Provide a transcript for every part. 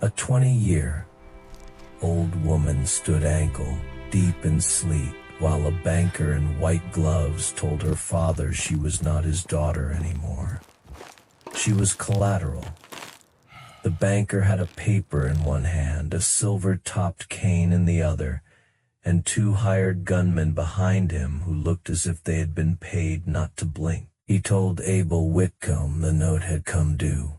A 20-year-old woman stood ankle deep in sleep while a banker in white gloves told her father she was not his daughter anymore. She was collateral. The banker had a paper in one hand, a silver-topped cane in the other, and two hired gunmen behind him who looked as if they had been paid not to blink. He told Abel Whitcomb the note had come due.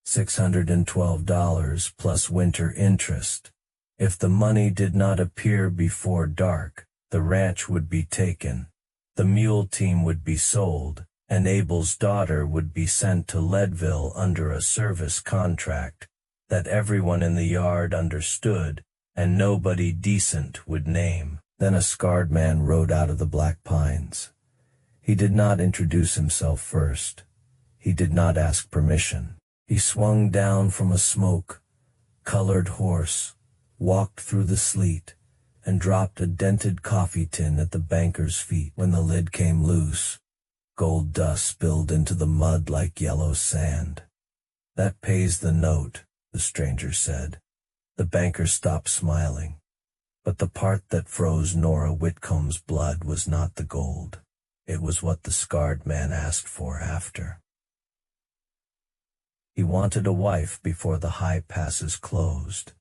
$612 plus winter interest. If the money did not appear before dark, the ranch would be taken, the mule team would be sold, and Abel's daughter would be sent to Leadville under a service contract that everyone in the yard understood and nobody decent would name. Then a scarred man rode out of the black pines. He did not introduce himself first. He did not ask permission. He swung down from a smoke-colored horse, walked through the sleet, and dropped a dented coffee tin at the banker's feet. When the lid came loose, gold dust spilled into the mud like yellow sand. "That pays the note," the stranger said. The banker stopped smiling. But the part that froze Nora Whitcomb's blood was not the gold. It was what the scarred man asked for after. He wanted a wife before the high passes closed,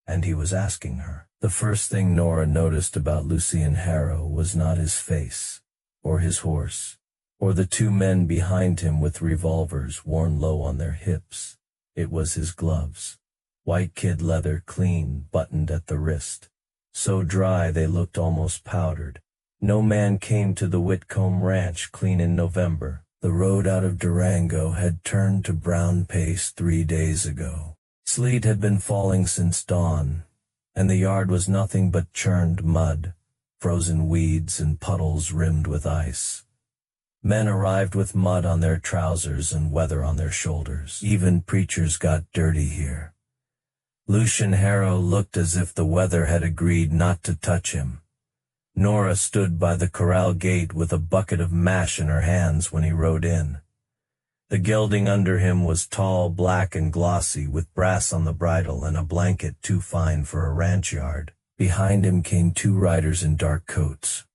and he was asking her. The first thing Nora noticed about Lucien Harrow was not his face, or his horse, or the two men behind him with revolvers worn low on their hips. It was his gloves. White kid leather, clean, buttoned at the wrist. So dry they looked almost powdered. No man came to the Whitcomb ranch clean in November. The road out of Durango had turned to brown paste 3 days ago. Sleet had been falling since dawn, and the yard was nothing but churned mud, frozen weeds and puddles rimmed with ice. Men arrived with mud on their trousers and weather on their shoulders. Even preachers got dirty here. Lucien Harrow looked as if the weather had agreed not to touch him. Nora stood by the corral gate with a bucket of mash in her hands when he rode in. The gelding under him was tall, black, and glossy, with brass on the bridle and a blanket too fine for a ranch yard. Behind him came two riders in dark coats.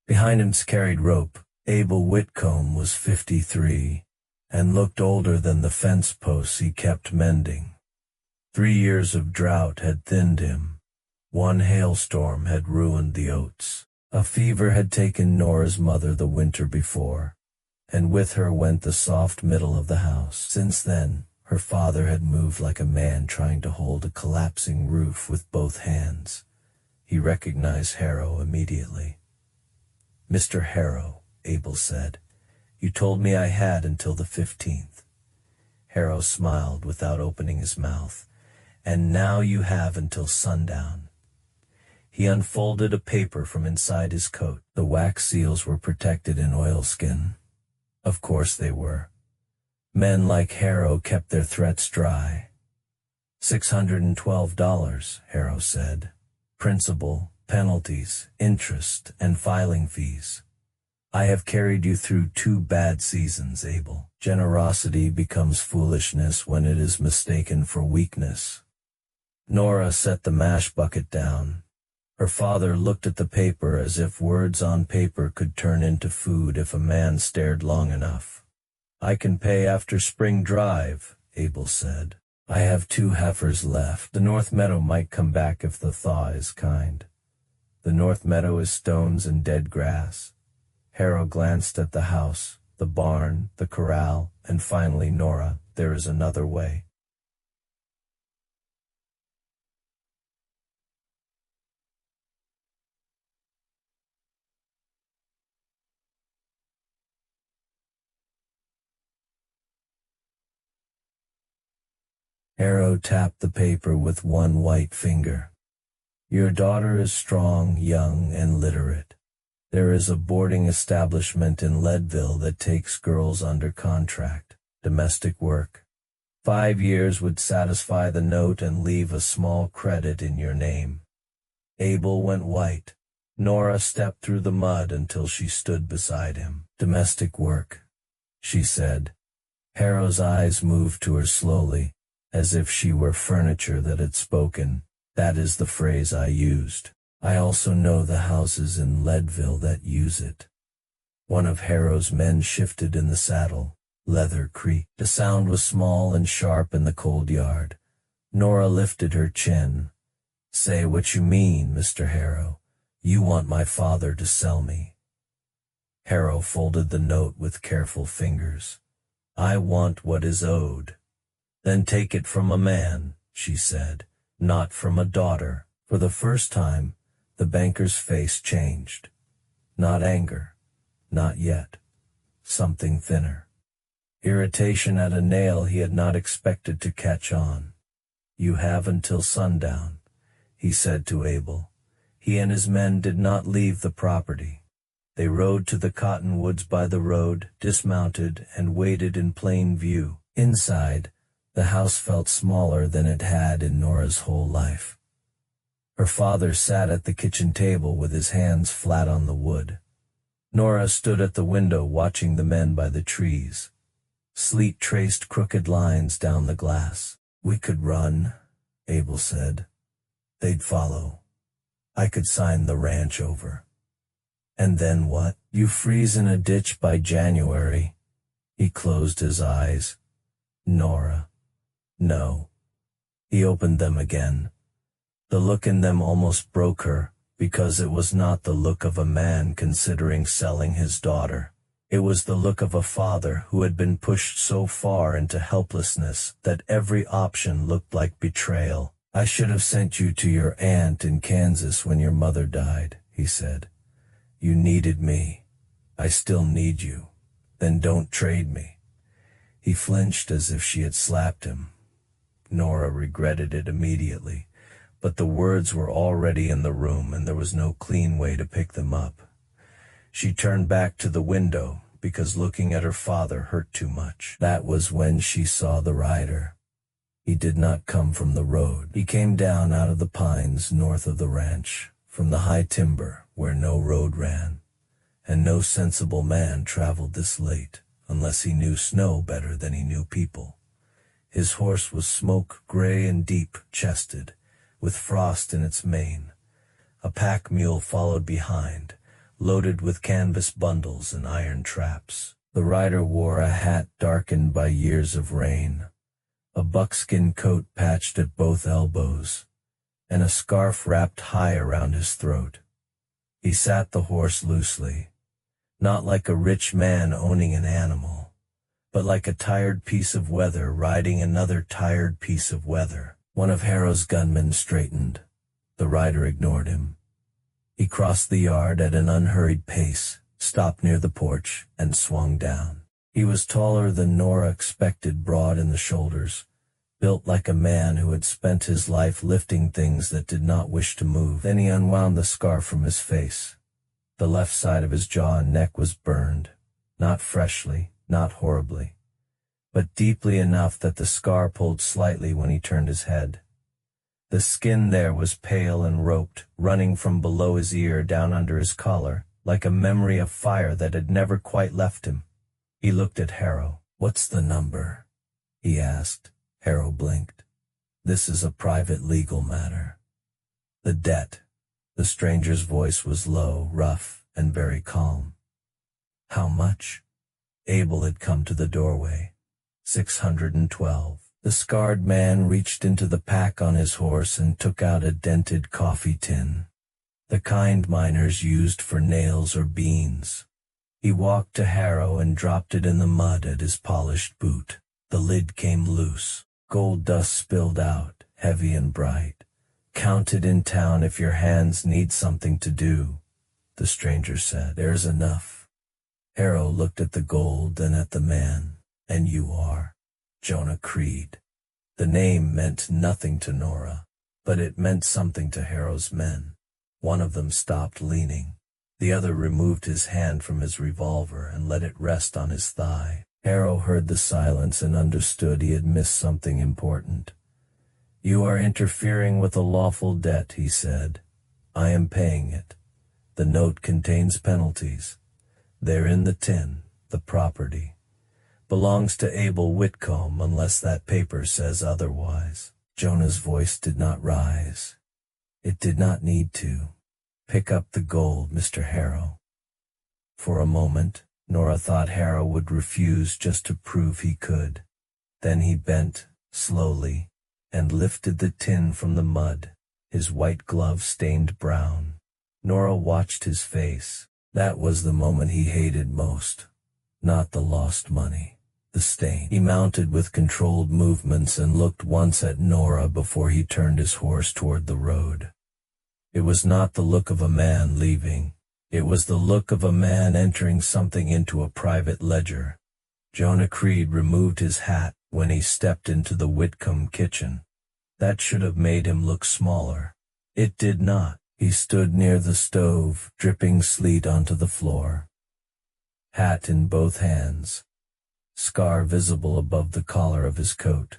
Behind him carried rope. Abel Whitcomb was 53, and looked older than the fence posts he kept mending. 3 years of drought had thinned him. One hailstorm had ruined the oats. A fever had taken Nora's mother the winter before, and with her went the soft middle of the house. Since then, her father had moved like a man trying to hold a collapsing roof with both hands. He recognized Harrow immediately. "Mr. Harrow," Abel said, "you told me I had until the 15th. Harrow smiled without opening his mouth. "And now you have until sundown." He unfolded a paper from inside his coat. The wax seals were protected in oilskin. Of course they were. Men like Harrow kept their threats dry. $612, Harrow said. Principal, penalties, interest, and filing fees. "I have carried you through 2 bad seasons, Abel. Generosity becomes foolishness when it is mistaken for weakness." Nora set the mash bucket down. Her father looked at the paper as if words on paper could turn into food if a man stared long enough. "I can pay after spring drive," Abel said. "I have 2 heifers left. The North Meadow might come back if the thaw is kind." "The North Meadow is stones and dead grass." Harrow glanced at the house, the barn, the corral, and finally Nora. "There is another way." Harrow tapped the paper with one white finger. "Your daughter is strong, young, and literate. There is a boarding establishment in Leadville that takes girls under contract, domestic work. 5 years would satisfy the note and leave a small credit in your name." Abel went white. Nora stepped through the mud until she stood beside him. "Domestic work," she said. Harrow's eyes moved to her slowly, as if she were furniture that had spoken. "That is the phrase I used. I also know the houses in Leadville that use it." One of Harrow's men shifted in the saddle. Leather creaked. The sound was small and sharp in the cold yard. Nora lifted her chin. "Say what you mean, Mr. Harrow. You want my father to sell me." Harrow folded the note with careful fingers. "I want what is owed." "Then take it from a man," she said, "not from a daughter." For the first time, the banker's face changed. Not anger. Not yet. Something thinner. Irritation at a nail he had not expected to catch on. "You have until sundown," he said to Abel. He and his men did not leave the property. They rode to the cottonwoods by the road, dismounted, and waited in plain view. Inside, the house felt smaller than it had in Nora's whole life. Her father sat at the kitchen table with his hands flat on the wood. Nora stood at the window watching the men by the trees. Sleet traced crooked lines down the glass. "We could run," Abel said. "They'd follow. I could sign the ranch over." "And then what?" "You freeze in a ditch by January." He closed his eyes. "Nora." "No." He opened them again. The look in them almost broke her, because it was not the look of a man considering selling his daughter. It was the look of a father who had been pushed so far into helplessness that every option looked like betrayal. "I should have sent you to your aunt in Kansas when your mother died," he said. "You needed me. I still need you. Then don't trade me." He flinched as if she had slapped him. Nora regretted it immediately, but the words were already in the room and there was no clean way to pick them up. She turned back to the window because looking at her father hurt too much. That was when she saw the rider. He did not come from the road. He came down out of the pines north of the ranch, from the high timber where no road ran, and no sensible man traveled this late unless he knew snow better than he knew people. His horse was smoke gray and deep-chested, with frost in its mane. A pack mule followed behind, loaded with canvas bundles and iron traps. The rider wore a hat darkened by years of rain, a buckskin coat patched at both elbows, and a scarf wrapped high around his throat. He sat the horse loosely, not like a rich man owning an animal, but like a tired piece of weather riding another tired piece of weather. One of Harrow's gunmen straightened. The rider ignored him. He crossed the yard at an unhurried pace, stopped near the porch, and swung down. He was taller than Nora expected, broad in the shoulders, built like a man who had spent his life lifting things that did not wish to move. Then he unwound the scarf from his face. The left side of his jaw and neck was burned, not freshly, not horribly, but deeply enough that the scar pulled slightly when he turned his head. The skin there was pale and roped, running from below his ear down under his collar, like a memory of fire that had never quite left him. He looked at Harrow. "What's the number?" he asked. Harrow blinked. "This is a private legal matter." "The debt." The stranger's voice was low, rough, and very calm. "How much?" Abel had come to the doorway. 612. The scarred man reached into the pack on his horse and took out a dented coffee tin, the kind miners used for nails or beans. He walked to Harrow and dropped it in the mud at his polished boot. The lid came loose. Gold dust spilled out, heavy and bright. "Count it in town if your hands need something to do," the stranger said. "There's enough." Harrow looked at the gold and at the man. "And you are Jonah Creed." The name meant nothing to Nora, but it meant something to Harrow's men. One of them stopped leaning. The other removed his hand from his revolver and let it rest on his thigh. Harrow heard the silence and understood he had missed something important. "You are interfering with a lawful debt," he said. "I am paying it. The note contains penalties. They're in the tin. The property belongs to Abel Whitcomb unless that paper says otherwise." Jonah's voice did not rise. It did not need to. "Pick up the gold, Mr. Harrow." For a moment, Nora thought Harrow would refuse just to prove he could. Then he bent, slowly, and lifted the tin from the mud, his white glove stained brown. Nora watched his face. That was the moment he hated most. Not the lost money, the stain. He mounted with controlled movements and looked once at Nora before he turned his horse toward the road. It was not the look of a man leaving. It was the look of a man entering something into a private ledger. Jonah Creed removed his hat when he stepped into the Whitcomb kitchen. That should have made him look smaller. It did not. He stood near the stove, dripping sleet onto the floor. Hat in both hands. Scar visible above the collar of his coat.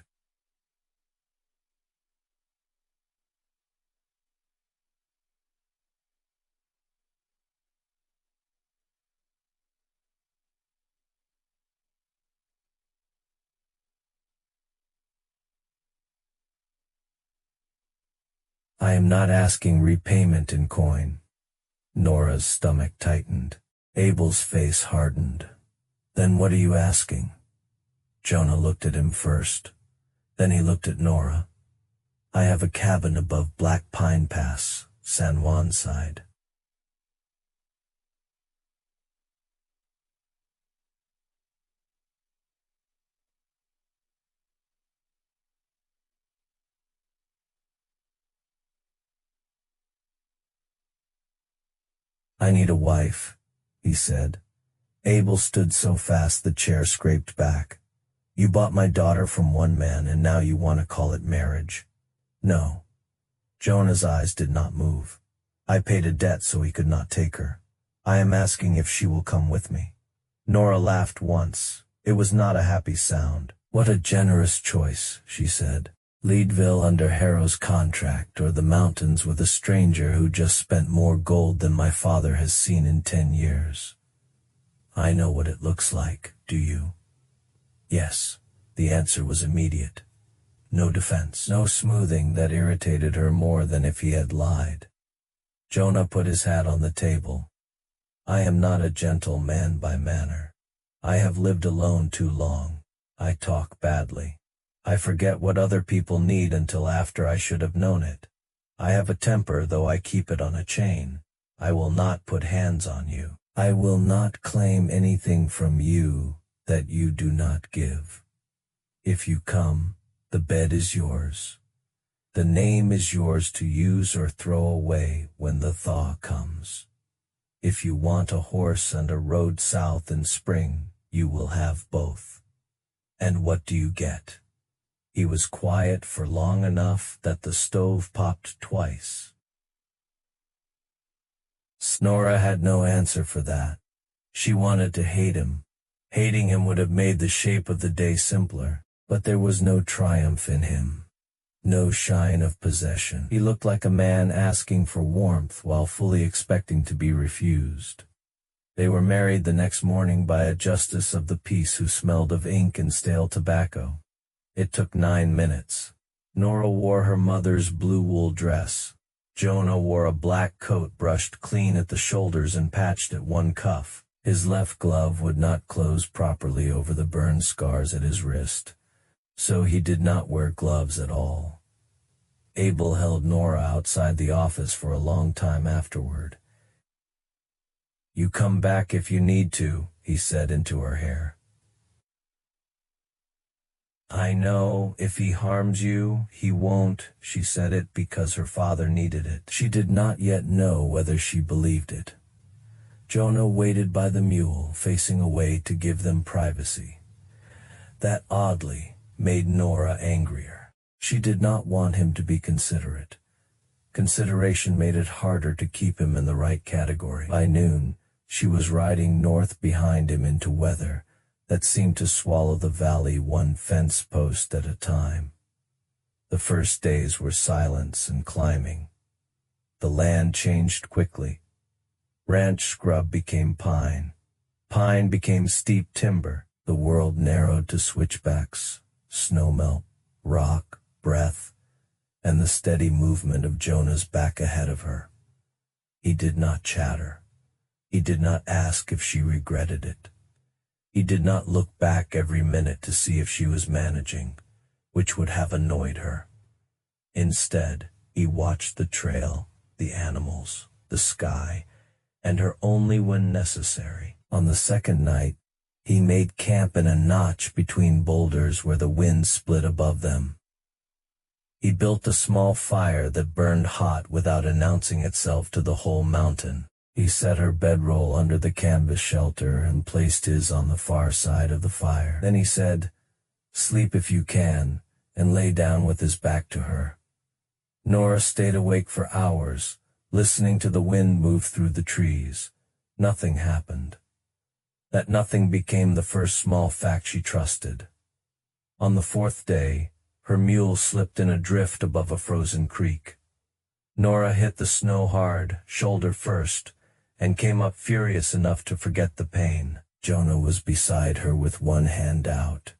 "I am not asking repayment in coin." Nora's stomach tightened. Abel's face hardened. "Then what are you asking?" Jonah looked at him first. Then he looked at Nora. "I have a cabin above Black Pine Pass, San Juan side." "I need a wife," he said. Abel stood so fast the chair scraped back. "You bought my daughter from one man and now you want to call it marriage." "No." Jonah's eyes did not move. "I paid a debt so he could not take her. I am asking if she will come with me." Nora laughed once. It was not a happy sound. "What a generous choice," she said. "Leadville under Harrow's contract, or the mountains with a stranger who just spent more gold than my father has seen in 10 years. I know what it looks like, do you?" "Yes." The answer was immediate. No defense, no smoothing that irritated her more than if he had lied. Jonah put his hat on the table. "I am not a gentle man by manner. I have lived alone too long. I talk badly. I forget what other people need until after I should have known it. I have a temper, though I keep it on a chain. I will not put hands on you. I will not claim anything from you that you do not give. If you come, the bed is yours. The name is yours to use or throw away when the thaw comes. If you want a horse and a road south in spring, you will have both. And what do you get?" He was quiet for long enough that the stove popped twice. Nora had no answer for that. She wanted to hate him. Hating him would have made the shape of the day simpler, but there was no triumph in him. No shine of possession. He looked like a man asking for warmth while fully expecting to be refused. They were married the next morning by a justice of the peace who smelled of ink and stale tobacco. It took 9 minutes. Nora wore her mother's blue wool dress. Jonah wore a black coat brushed clean at the shoulders and patched at one cuff. His left glove would not close properly over the burn scars at his wrist, so he did not wear gloves at all. Abel held Nora outside the office for a long time afterward. "You come back if you need to," he said into her hair. "I know, if he harms you, he won't." She said it because her father needed it. She did not yet know whether she believed it. Jonah waited by the mule, facing away to give them privacy. That oddly made Nora angrier. She did not want him to be considerate. Consideration made it harder to keep him in the right category. By noon, she was riding north behind him into weather that seemed to swallow the valley one fence post at a time. The first days were silence and climbing. The land changed quickly. Ranch scrub became pine. Pine became steep timber. The world narrowed to switchbacks, snowmelt, rock, breath, and the steady movement of Jonah's back ahead of her. He did not chatter. He did not ask if she regretted it. He did not look back every minute to see if she was managing, which would have annoyed her. Instead, he watched the trail, the animals, the sky, and her only when necessary. On the second night, he made camp in a notch between boulders where the wind split above them. He built a small fire that burned hot without announcing itself to the whole mountain. He set her bedroll under the canvas shelter and placed his on the far side of the fire. Then he said, "Sleep if you can," and lay down with his back to her. Nora stayed awake for hours, listening to the wind move through the trees. Nothing happened. That nothing became the first small fact she trusted. On the fourth day, her mule slipped in a drift above a frozen creek. Nora hit the snow hard, shoulder first, and came up furious enough to forget the pain. Jonah was beside her with one hand out.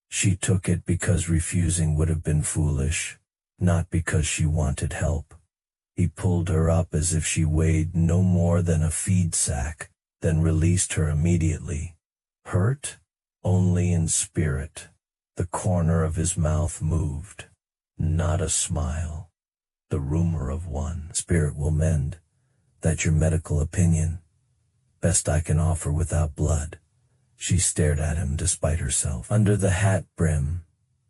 She took it because refusing would have been foolish, not because she wanted help. He pulled her up as if she weighed no more than a feed sack, then released her immediately. Hurt? Only in spirit. The corner of his mouth moved. Not a smile. The rumor of one. "Spirit will mend. That's your medical opinion. Best I can offer without blood." She stared at him despite herself. Under the hat brim,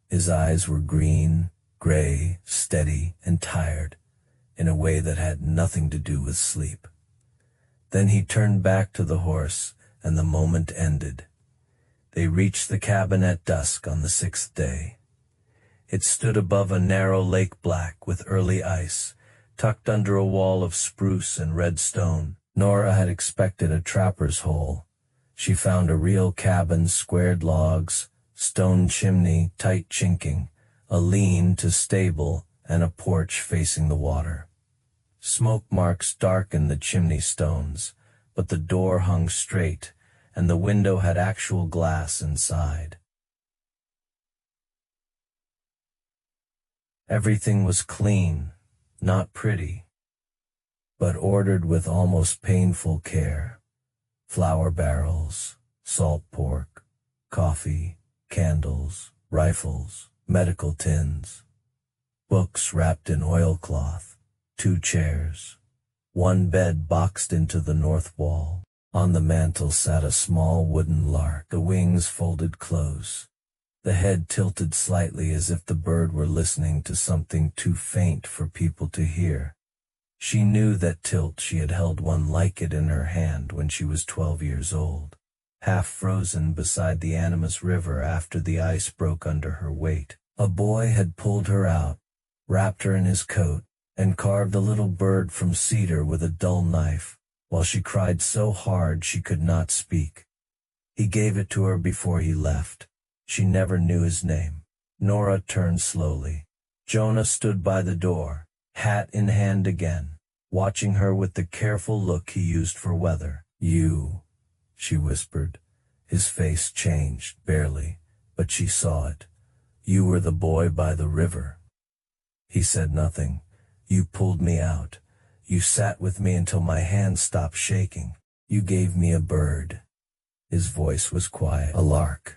his eyes were green, gray, steady, and tired, in a way that had nothing to do with sleep. Then he turned back to the horse, and the moment ended. They reached the cabin at dusk on the sixth day. It stood above a narrow lake black with early ice, tucked under a wall of spruce and red stone. Nora had expected a trapper's hole. She found a real cabin, squared logs, stone chimney, tight chinking, a lean to stable, and a porch facing the water. Smoke marks darkened the chimney stones, but the door hung straight, and the window had actual glass inside. Everything was clean, not pretty, but ordered with almost painful care. Flour barrels, salt pork, coffee, candles, rifles, medical tins, books wrapped in oilcloth, 2 chairs, one bed boxed into the north wall. On the mantel sat a small wooden lark, the wings folded close, the head tilted slightly as if the bird were listening to something too faint for people to hear. She knew that tilt. She had held one like it in her hand when she was 12 years old, half frozen beside the Animas River after the ice broke under her weight. A boy had pulled her out, wrapped her in his coat, and carved a little bird from cedar with a dull knife, while she cried so hard she could not speak. He gave it to her before he left. She never knew his name. Nora turned slowly. Jonah stood by the door, hat in hand again, watching her with the careful look he used for weather. "You," she whispered. His face changed, barely, but she saw it. "You were the boy by the river." He said nothing. "You pulled me out. You sat with me until my hand stopped shaking. You gave me a bird." His voice was quiet. "A lark."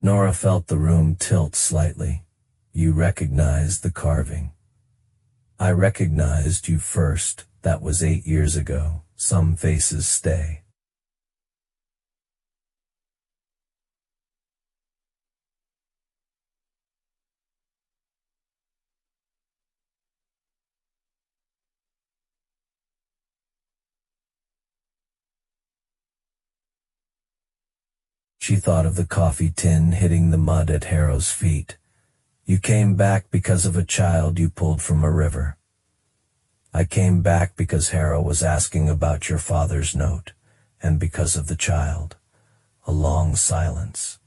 Nora felt the room tilt slightly. "You recognized the carving." "I recognized you first. That was 8 years ago." Some faces stay. She thought of the coffee tin hitting the mud at Harrow's feet. You came back because of a child you pulled from a river. I came back because Harrow was asking about your father's note, and because of the child. A long silence.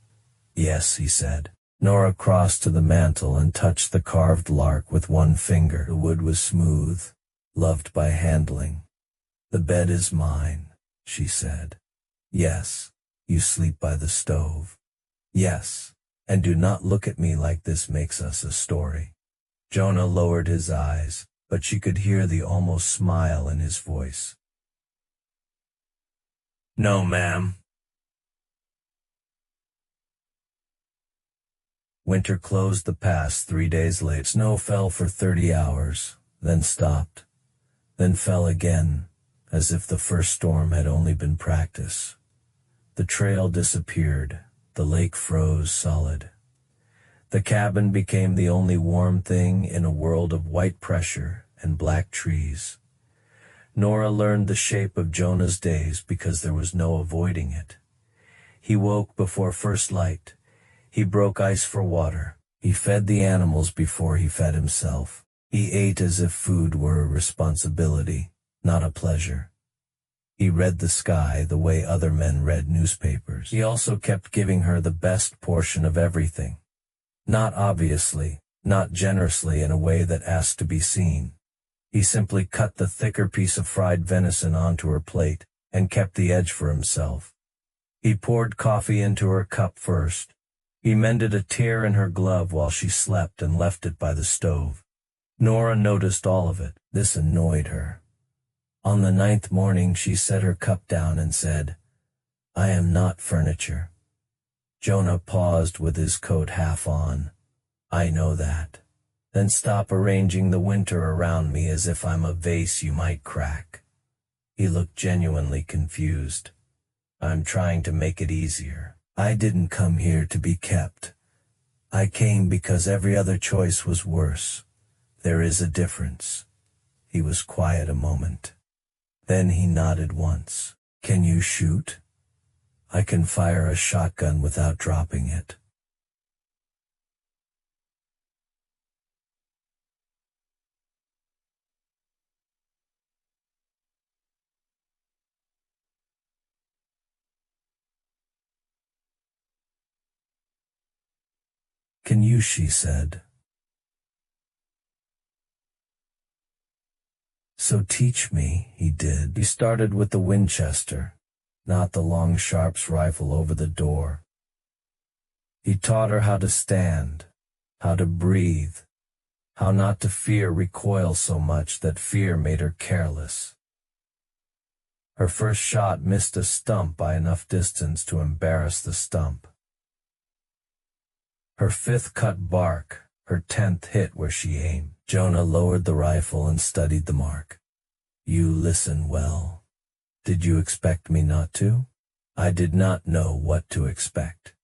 Yes, he said. Nora crossed to the mantel and touched the carved lark with one finger. The wood was smooth, loved by handling. The bed is mine, she said. Yes, you sleep by the stove. Yes, and do not look at me like this makes us a story. Jonah lowered his eyes, but she could hear the almost smile in his voice. No, ma'am. Winter closed the pass 3 days late. Snow fell for 30 hours, then stopped, then fell again, as if the first storm had only been practice. The trail disappeared, the lake froze solid. The cabin became the only warm thing in a world of white pressure and black trees. Nora learned the shape of Jonah's days because there was no avoiding it. He woke before first light. He broke ice for water. He fed the animals before he fed himself. He ate as if food were a responsibility, not a pleasure. He read the sky the way other men read newspapers. He also kept giving her the best portion of everything. Not obviously, not generously in a way that asked to be seen. He simply cut the thicker piece of fried venison onto her plate and kept the edge for himself. He poured coffee into her cup first. He mended a tear in her glove while she slept and left it by the stove. Nora noticed all of it. This annoyed her. On the 9th morning she set her cup down and said, I am not furniture. Jonah paused with his coat half on. I know that. Then stop arranging the winter around me as if I'm a vase you might crack. He looked genuinely confused. I'm trying to make it easier. I didn't come here to be kept. I came because every other choice was worse. There is a difference. He was quiet a moment. Then he nodded once. Can you shoot? I can fire a shotgun without dropping it. Can you, she said. So teach me, he did. He started with the Winchester, not the long sharps rifle over the door. He taught her how to stand, how to breathe, how not to fear recoil so much that fear made her careless. Her first shot missed a stump by enough distance to embarrass the stump. Her 5th cut bark, her 10th hit where she aimed. Jonah lowered the rifle and studied the mark. You listen well. Did you expect me not to? I did not know what to expect.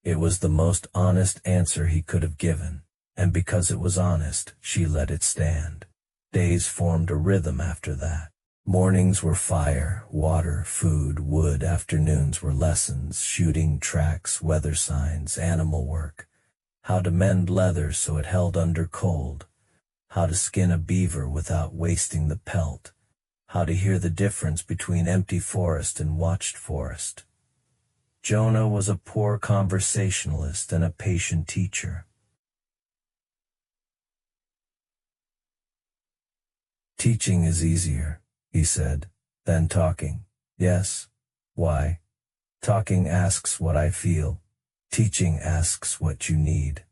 It was the most honest answer he could have given, and because it was honest, she let it stand. Days formed a rhythm after that. Mornings were fire, water, food, wood. Afternoons were lessons, shooting, tracks, weather signs, animal work. How to mend leather so it held under cold. How to skin a beaver without wasting the pelt. How to hear the difference between empty forest and watched forest. Jonah was a poor conversationalist and a patient teacher. Teaching is easier, he said, than talking. Yes. Why? Talking asks what I feel. Teaching asks what you need.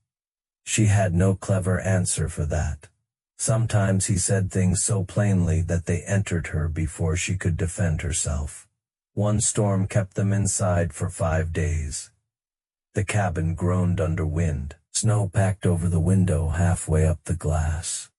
She had no clever answer for that. Sometimes he said things so plainly that they entered her before she could defend herself. One storm kept them inside for 5 days. The cabin groaned under wind. Snow packed over the window halfway up the glass.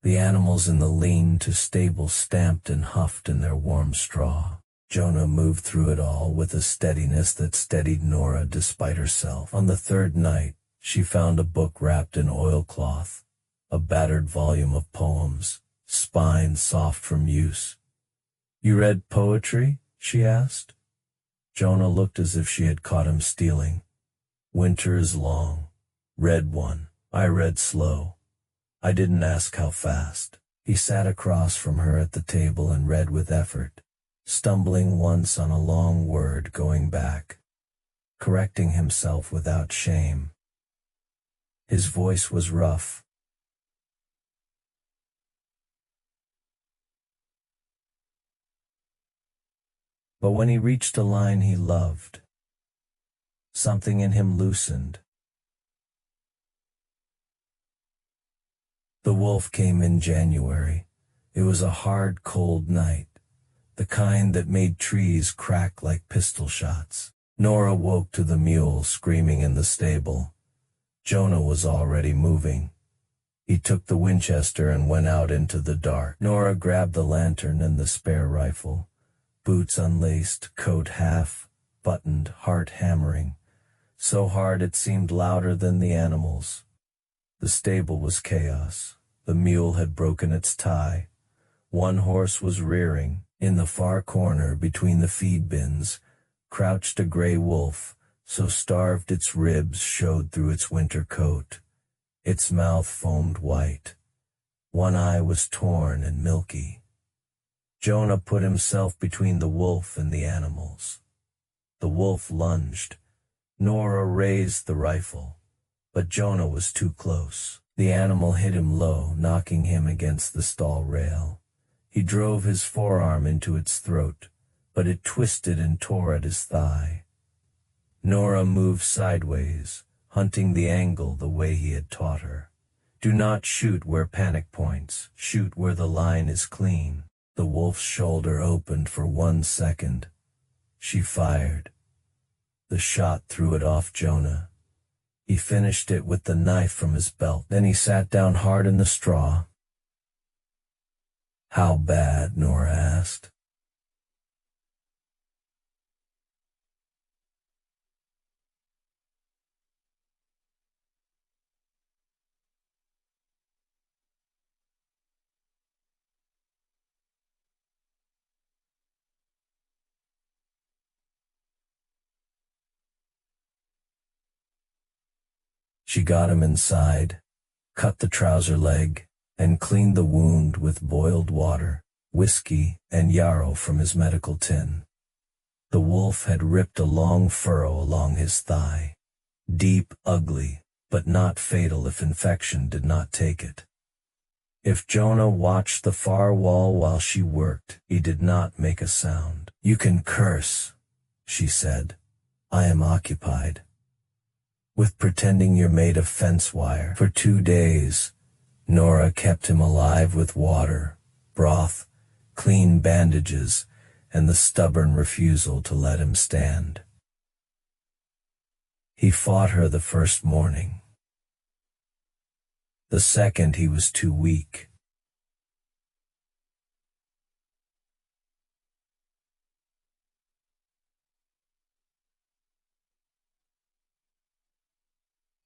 The animals in the lean-to stable stamped and huffed in their warm straw. Jonah moved through it all with a steadiness that steadied Nora despite herself. On the third night, she found a book wrapped in oilcloth, a battered volume of poems, spine soft from use. "You read poetry?" she asked. Jonah looked as if she had caught him stealing. "Winter is long. Read one. I read slow. I didn't ask how fast." He sat across from her at the table and read with effort, stumbling once on a long word, going back, correcting himself without shame. His voice was rough. But when he reached a line he loved, something in him loosened. The wolf came in January. It was a hard, cold night, the kind that made trees crack like pistol shots. Nora woke to the mule screaming in the stable. Jonah was already moving. He took the Winchester and went out into the dark. Nora grabbed the lantern and the spare rifle. Boots unlaced, coat half buttoned, heart hammering, so hard it seemed louder than the animals. The stable was chaos. The mule had broken its tie. One horse was rearing. In the far corner between the feed bins crouched a gray wolf, so starved its ribs showed through its winter coat. Its mouth foamed white. One eye was torn and milky. Jonah put himself between the wolf and the animals. The wolf lunged. Nora raised the rifle, but Jonah was too close. The animal hit him low, knocking him against the stall rail. He drove his forearm into its throat, but it twisted and tore at his thigh. Nora moved sideways, hunting the angle the way he had taught her. Do not shoot where panic points. Shoot where the line is clean. The wolf's shoulder opened for 1 second. She fired. The shot threw it off Jonah. He finished it with the knife from his belt. Then he sat down hard in the straw. "How bad?" Nora asked. She got him inside, cut the trouser leg, and cleaned the wound with boiled water, whiskey, and yarrow from his medical tin. The wolf had ripped a long furrow along his thigh. Deep, ugly, but not fatal if infection did not take it. If Jonah watched the far wall while she worked, he did not make a sound. "You can curse," she said. "I am occupied with pretending you're made of fence wire." For 2 days, Nora kept him alive with water, broth, clean bandages, and the stubborn refusal to let him stand. He fought her the first morning. The second he was too weak.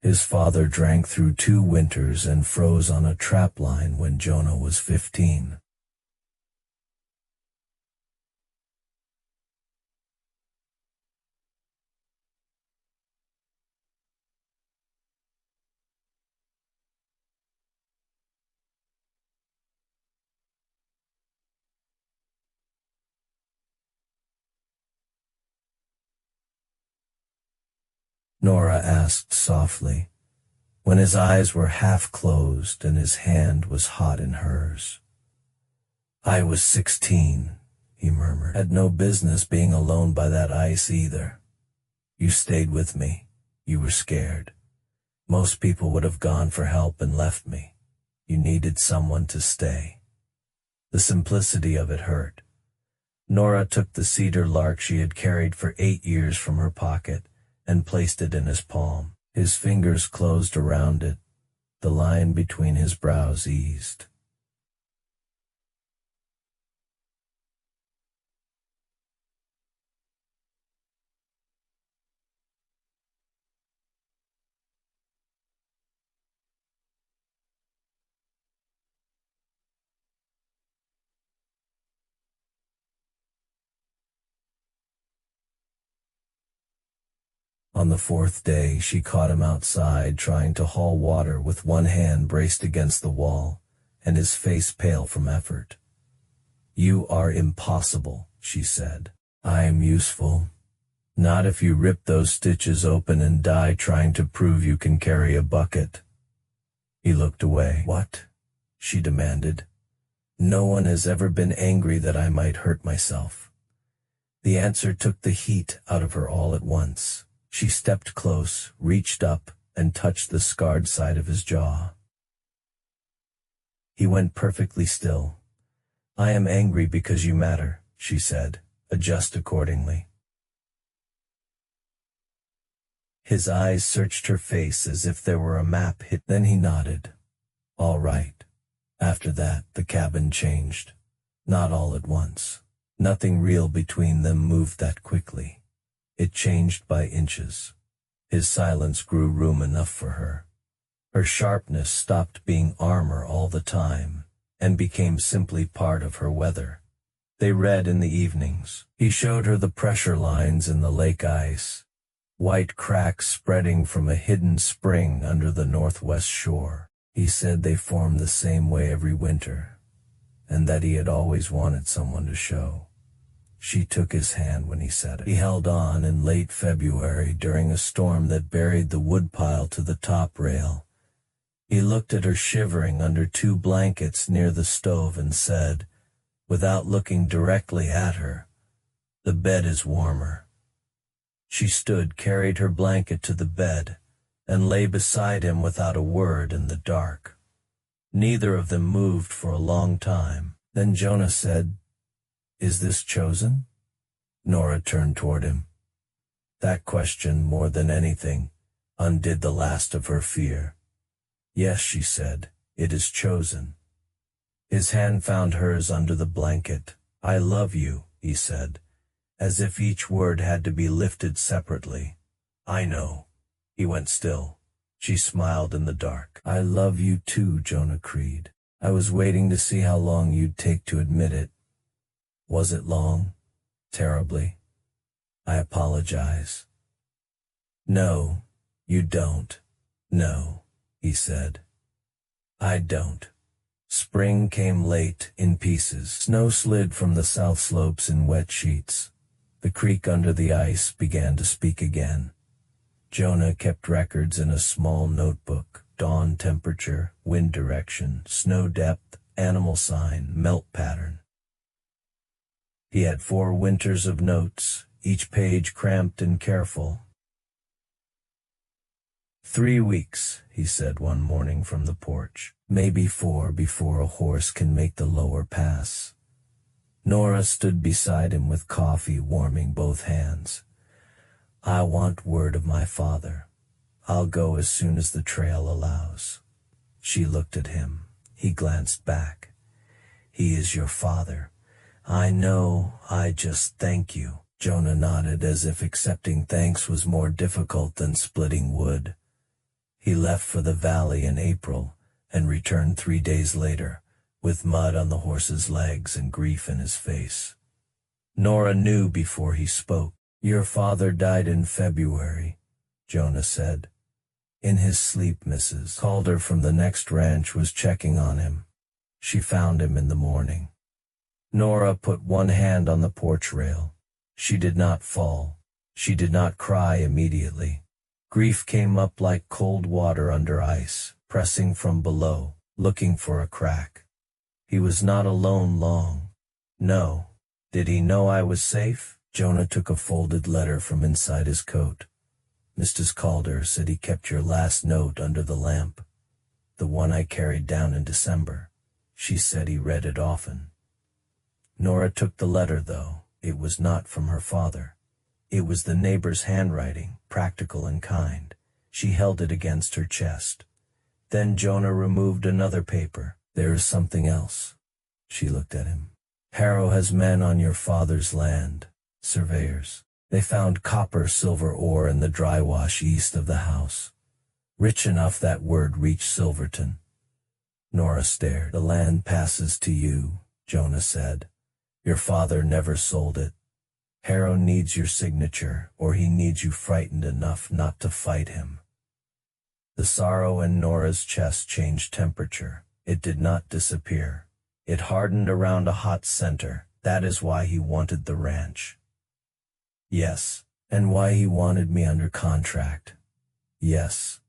His father drank through 2 winters and froze on a trap line when Jonah was 15. Nora asked softly, when his eyes were half closed and his hand was hot in hers. "I was 16, he murmured. "Had no business being alone by that ice either. You stayed with me. You were scared. Most people would have gone for help and left me. You needed someone to stay." The simplicity of it hurt. Nora took the cedar lark she had carried for 8 years from her pocket and placed it in his palm. His fingers closed around it. The line between his brows eased. On the fourth day, she caught him outside trying to haul water with one hand braced against the wall, and his face pale from effort. "You are impossible," she said. "I am useful. Not if you rip those stitches open and die trying to prove you can carry a bucket." He looked away. "What?" she demanded. "No one has ever been angry that I might hurt myself." The answer took the heat out of her all at once. She stepped close, reached up, and touched the scarred side of his jaw. He went perfectly still. "I am angry because you matter," she said. "Adjust accordingly." His eyes searched her face as if there were a map hit. Then he nodded. "All right." After that, the cabin changed. Not all at once. Nothing real between them moved that quickly. It changed by inches. His silence grew room enough for her. Her sharpness stopped being armor all the time, and became simply part of her weather. They read in the evenings. He showed her the pressure lines in the lake ice, white cracks spreading from a hidden spring under the northwest shore. He said they formed the same way every winter, and that he had always wanted someone to show. She took his hand when he said it. He held on in late February during a storm that buried the woodpile to the top rail. He looked at her shivering under two blankets near the stove and said, without looking directly at her, "The bed is warmer." She stood, carried her blanket to the bed, and lay beside him without a word in the dark. Neither of them moved for a long time. Then Jonah said, "Is this chosen?" Nora turned toward him. That question, more than anything, undid the last of her fear. "Yes," she said, "it is chosen." His hand found hers under the blanket. "I love you," he said, as if each word had to be lifted separately. "I know." He went still. She smiled in the dark. "I love you too, Jonah Creed. I was waiting to see how long you'd take to admit it." "Was it long?" "Terribly. I apologize." "No, you don't." "No," he said. "I don't." Spring came late, in pieces. Snow slid from the south slopes in wet sheets. The creek under the ice began to speak again. Jonah kept records in a small notebook: dawn temperature, wind direction, snow depth, animal sign, melt pattern. He had 4 winters of notes, each page cramped and careful. 3 weeks, he said one morning from the porch. Maybe 4 before a horse can make the lower pass. Nora stood beside him with coffee warming both hands. "I want word of my father. I'll go as soon as the trail allows." She looked at him. He glanced back. "He is your father." "I know, I just thank you." Jonah nodded as if accepting thanks was more difficult than splitting wood. He left for the valley in April and returned 3 days later, with mud on the horse's legs and grief in his face. Nora knew before he spoke. "Your father died in February," Jonah said. "In his sleep, Mrs. Calder from the next ranch was checking on him. She found him in the morning." Nora put one hand on the porch rail. She did not fall. She did not cry immediately. Grief came up like cold water under ice, pressing from below, looking for a crack. He was not alone long. No. Did he know I was safe? Jonah took a folded letter from inside his coat. "Mrs. Calder said he kept your last note under the lamp. The one I carried down in December. She said he read it often." Nora took the letter, though. It was not from her father. It was the neighbor's handwriting, practical and kind. She held it against her chest. Then Jonah removed another paper. "There is something else." She looked at him. "Harrow has men on your father's land, surveyors. They found copper silver ore in the dry wash east of the house. Rich enough that word reached Silverton." Nora stared. "The land passes to you," Jonah said. "Your father never sold it." Harrow needs your signature, or he needs you frightened enough not to fight him." The sorrow in Nora's chest changed temperature. It did not disappear. It hardened around a hot center. "That is why he wanted the ranch." "Yes. And why he wanted me under contract." "Yes."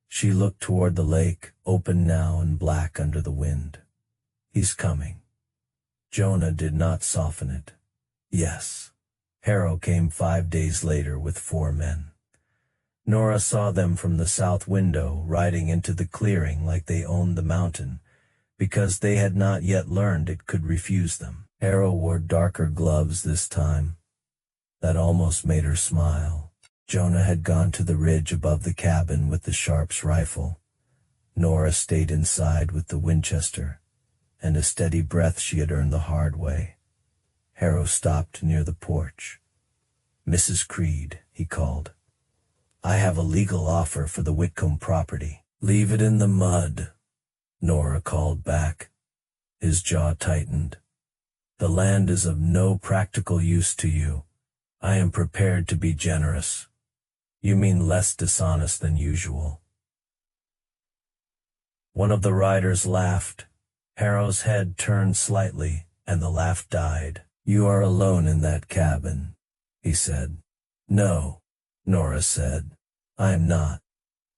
She looked toward the lake, open now and black under the wind. "He's coming." Jonah did not soften it. "Yes." Harrow came 5 days later with 4 men. Nora saw them from the south window, riding into the clearing like they owned the mountain, because they had not yet learned it could refuse them. Harrow wore darker gloves this time. That almost made her smile. Jonah had gone to the ridge above the cabin with the Sharp's rifle. Nora stayed inside with the Winchester, and a steady breath she had earned the hard way. Harrow stopped near the porch. "Mrs. Creed," he called. "I have a legal offer for the Whitcomb property." "Leave it in the mud," Nora called back. His jaw tightened. "The land is of no practical use to you. I am prepared to be generous." "You mean less dishonest than usual." One of the riders laughed. Harrow's head turned slightly, and the laugh died. "You are alone in that cabin," he said. "No," Nora said. "I am not."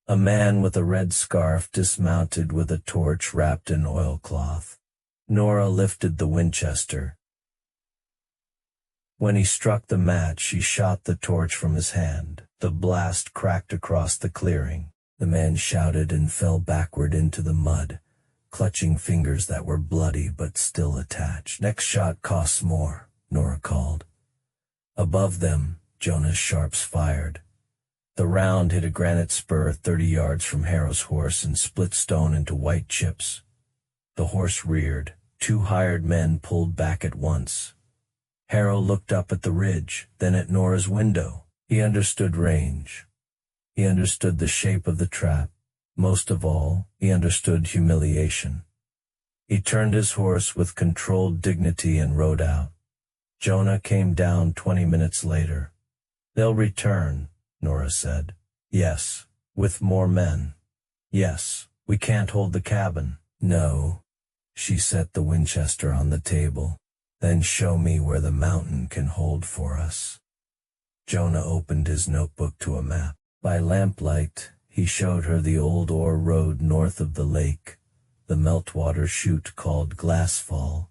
A man with a red scarf dismounted with a torch wrapped in oilcloth. Nora lifted the Winchester. When he struck the match, she shot the torch from his hand. The blast cracked across the clearing. The man shouted and fell backward into the mud, clutching fingers that were bloody but still attached. "Next shot costs more," Nora called. Above them, Jonah's Sharps fired. The round hit a granite spur 30 yards from Harrow's horse and split stone into white chips. The horse reared. 2 hired men pulled back at once. Harrow looked up at the ridge, then at Nora's window. He understood range. He understood the shape of the trap. Most of all, he understood humiliation. He turned his horse with controlled dignity and rode out. Jonah came down 20 minutes later. "They'll return," Nora said. "Yes, with more men." "Yes, we can't hold the cabin." "No." She set the Winchester on the table. "Then show me where the mountain can hold for us." Jonah opened his notebook to a map. By lamplight, he showed her the old ore road north of the lake, the meltwater chute called Glassfall,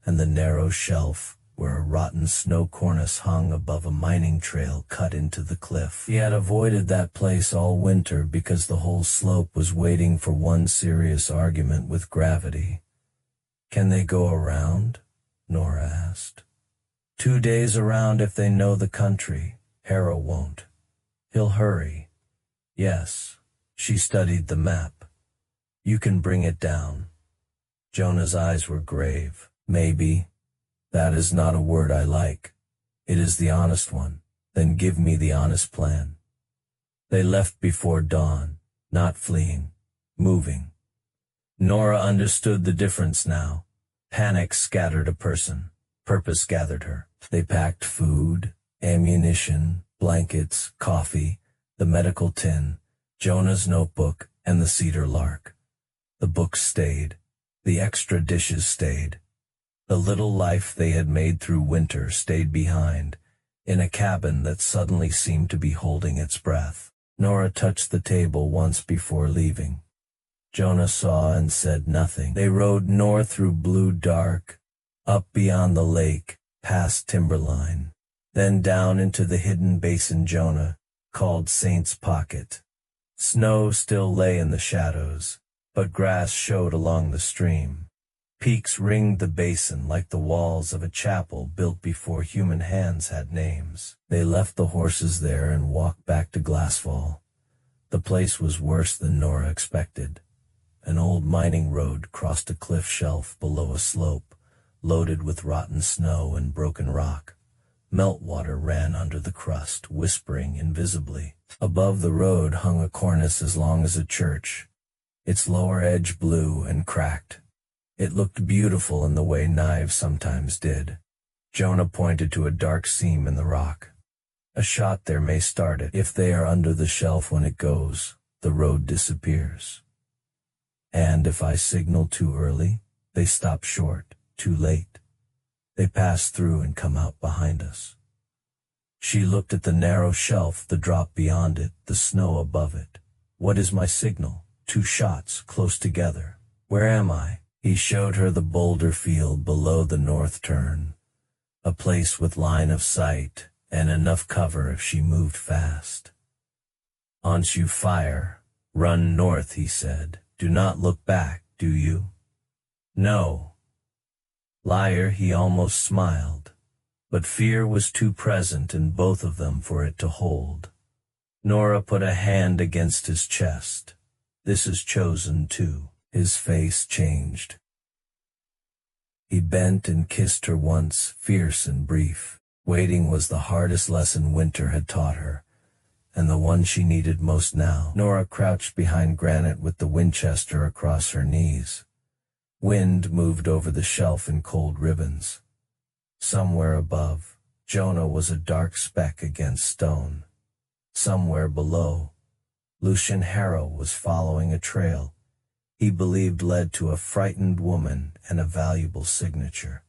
and the narrow shelf where a rotten snow cornice hung above a mining trail cut into the cliff. He had avoided that place all winter because the whole slope was waiting for one serious argument with gravity. "Can they go around?" Nora asked. 2 days around if they know the country. Harrow won't. He'll hurry. "Yes." She studied the map. "You can bring it down." Jonah's eyes were grave. "Maybe. That is not a word I like. It is the honest one. Then give me the honest plan." They left before dawn, not fleeing, moving. Nora understood the difference now. Panic scattered a person. Purpose gathered her. They packed food, ammunition, blankets, coffee, the medical tin, Jonah's notebook, and the cedar lark. The books stayed. The extra dishes stayed. The little life they had made through winter stayed behind, in a cabin that suddenly seemed to be holding its breath. Nora touched the table once before leaving. Jonah saw and said nothing. They rode north through blue dark, up beyond the lake, past timberline, then down into the hidden basin Jonah called Saint's Pocket. Snow still lay in the shadows, but grass showed along the stream. Peaks ringed the basin like the walls of a chapel built before human hands had names. They left the horses there and walked back to Glassfall. The place was worse than Nora expected. An old mining road crossed a cliff shelf below a slope, loaded with rotten snow and broken rock. Meltwater ran under the crust, whispering invisibly. Above the road hung a cornice as long as a church, its lower edge blue and cracked. It looked beautiful in the way knives sometimes did. Jonah pointed to a dark seam in the rock. A shot there may start it. If they are under the shelf when it goes, the road disappears. And if I signal too early, they stop short, too late. They pass through and come out behind us. She looked at the narrow shelf, the drop beyond it, the snow above it. What is my signal? 2 shots, close together. Where am I? He showed her the boulder field below the north turn. A place with line of sight, and enough cover if she moved fast. Once you fire, run north, he said. Do not look back, do you? No. Liar, he almost smiled. But fear was too present in both of them for it to hold. Nora put a hand against his chest. This is chosen too. His face changed. He bent and kissed her once, fierce and brief. Waiting was the hardest lesson winter had taught her, and the one she needed most now. Nora crouched behind granite with the Winchester across her knees. Wind moved over the shelf in cold ribbons. Somewhere above, Jonah was a dark speck against stone. Somewhere below, Lucian Harrow was following a trail he believed led to a frightened woman and a valuable signature.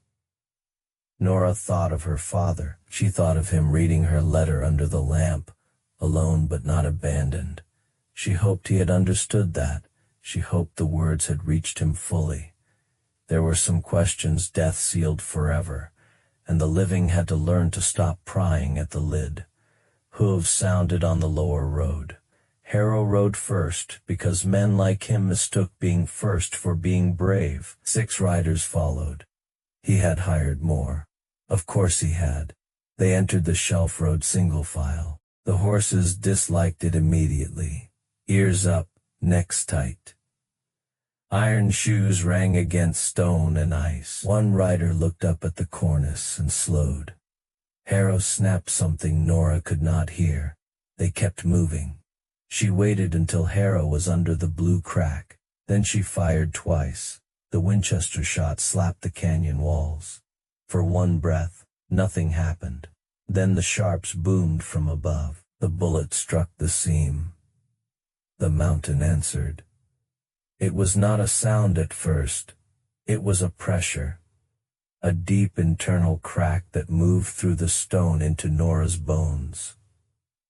Nora thought of her father. She thought of him reading her letter under the lamp, alone but not abandoned. She hoped he had understood that. She hoped the words had reached him fully. There were some questions death sealed forever, and the living had to learn to stop prying at the lid. Hooves sounded on the lower road. Harrow rode first, because men like him mistook being first for being brave. 6 riders followed. He had hired more. Of course he had. They entered the shelf road single file. The horses disliked it immediately. Ears up, necks tight. Iron shoes rang against stone and ice. One rider looked up at the cornice and slowed. Harrow snapped something Nora could not hear. They kept moving. She waited until Harrow was under the blue crack. Then she fired twice. The Winchester shot slapped the canyon walls. For one breath, nothing happened. Then the sharps boomed from above. The bullet struck the seam. The mountain answered. It was not a sound at first. It was a pressure. A deep internal crack that moved through the stone into Nora's bones.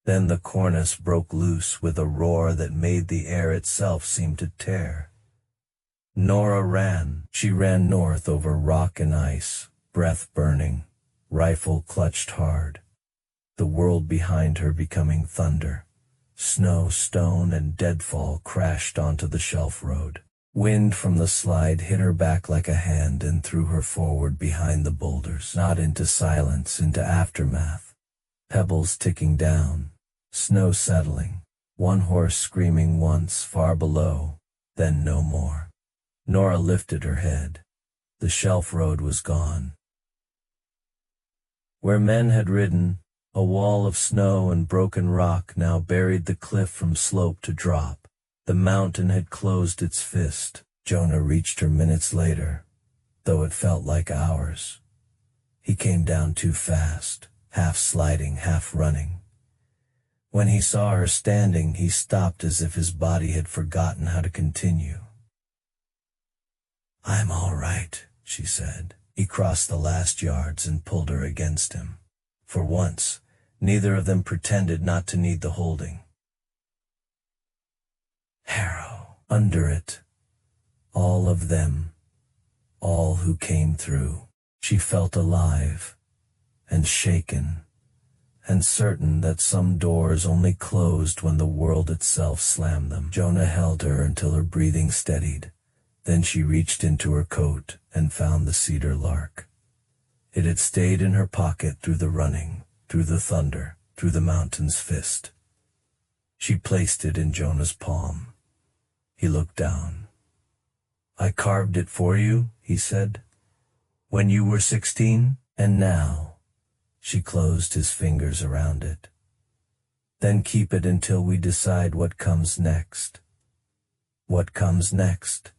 Then the cornice broke loose with a roar that made the air itself seem to tear. Nora ran. She ran north over rock and ice, breath burning, rifle clutched hard. The world behind her becoming thunder. Snow, stone, and deadfall crashed onto the shelf road. Wind from the slide hit her back like a hand and threw her forward behind the boulders, not into silence, into aftermath. Pebbles ticking down. Snow settling, one horse screaming once far below, then no more. Nora lifted her head. The shelf road was gone. Where men had ridden, a wall of snow and broken rock now buried the cliff from slope to drop. The mountain had closed its fist. Jonah reached her minutes later, though it felt like hours. He came down too fast, half sliding, half running. When he saw her standing, he stopped as if his body had forgotten how to continue. "I'm all right," she said. He crossed the last yards and pulled her against him. For once, neither of them pretended not to need the holding. Harrow. Under it. All of them. All who came through. She felt alive, and shaken, and certain that some doors only closed when the world itself slammed them. Jonah held her until her breathing steadied. Then she reached into her coat and found the cedar lark. It had stayed in her pocket through the running, through the thunder, through the mountain's fist. She placed it in Jonah's palm. He looked down. "I carved it for you," he said. "When you were 16, and now." She closed his fingers around it. "Then keep it until we decide what comes next." "What comes next?"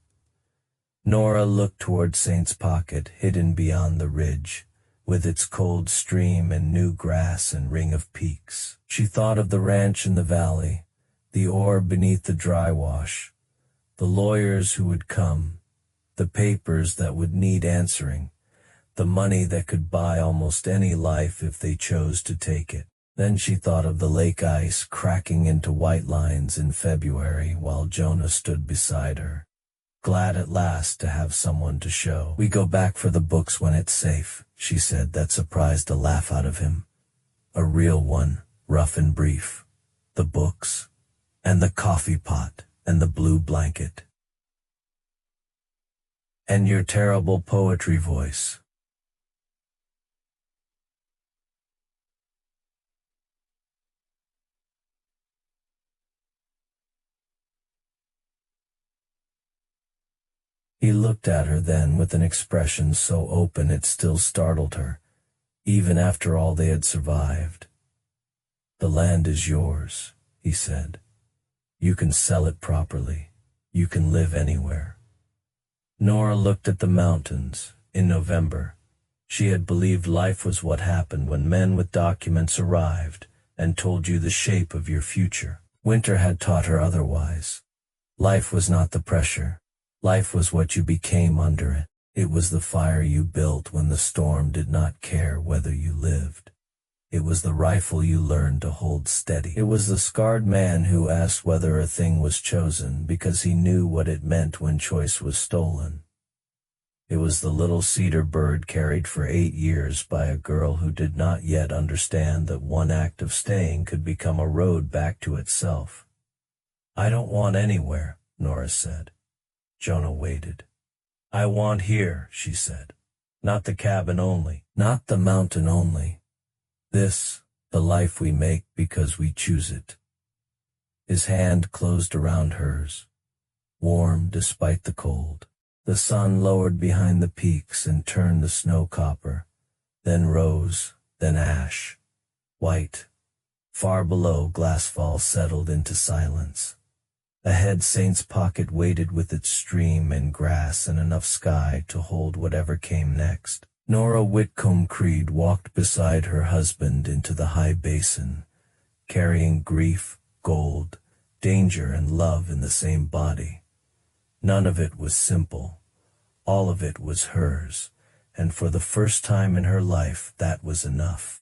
Nora looked toward Saint's pocket, hidden beyond the ridge, with its cold stream and new grass and ring of peaks. She thought of the ranch in the valley, the ore beneath the dry wash, the lawyers who would come, the papers that would need answering, the money that could buy almost any life if they chose to take it. Then she thought of the lake ice cracking into white lines in February while Jonah stood beside her, glad at last to have someone to show. "We go back for the books when it's safe," she said. That surprised a laugh out of him. A real one, rough and brief. The books, and the coffee pot, and the blue blanket. "And your terrible poetry voice." He looked at her then with an expression so open it still startled her, even after all they had survived. "The land is yours," he said. "You can sell it properly. You can live anywhere." Nora looked at the mountains. In November, she had believed life was what happened when men with documents arrived and told you the shape of your future. Winter had taught her otherwise. Life was not the pressure. Life was what you became under it. It was the fire you built when the storm did not care whether you lived. It was the rifle you learned to hold steady. It was the scarred man who asked whether a thing was chosen because he knew what it meant when choice was stolen. It was the little cedar bird carried for 8 years by a girl who did not yet understand that one act of staying could become a road back to itself. "I don't want anywhere," Nora said. Jonah waited. "I want here," she said. "Not the cabin only, not the mountain only. This, the life we make because we choose it." His hand closed around hers, warm despite the cold. The sun lowered behind the peaks and turned the snow copper, then rose, then ash, white. Far below, Glassfall settled into silence. Ahead, Saint's Pocket waited with its stream and grass and enough sky to hold whatever came next. Nora Whitcomb Creed walked beside her husband into the high basin, carrying grief, gold, danger, and love in the same body. None of it was simple. All of it was hers, and for the first time in her life that was enough.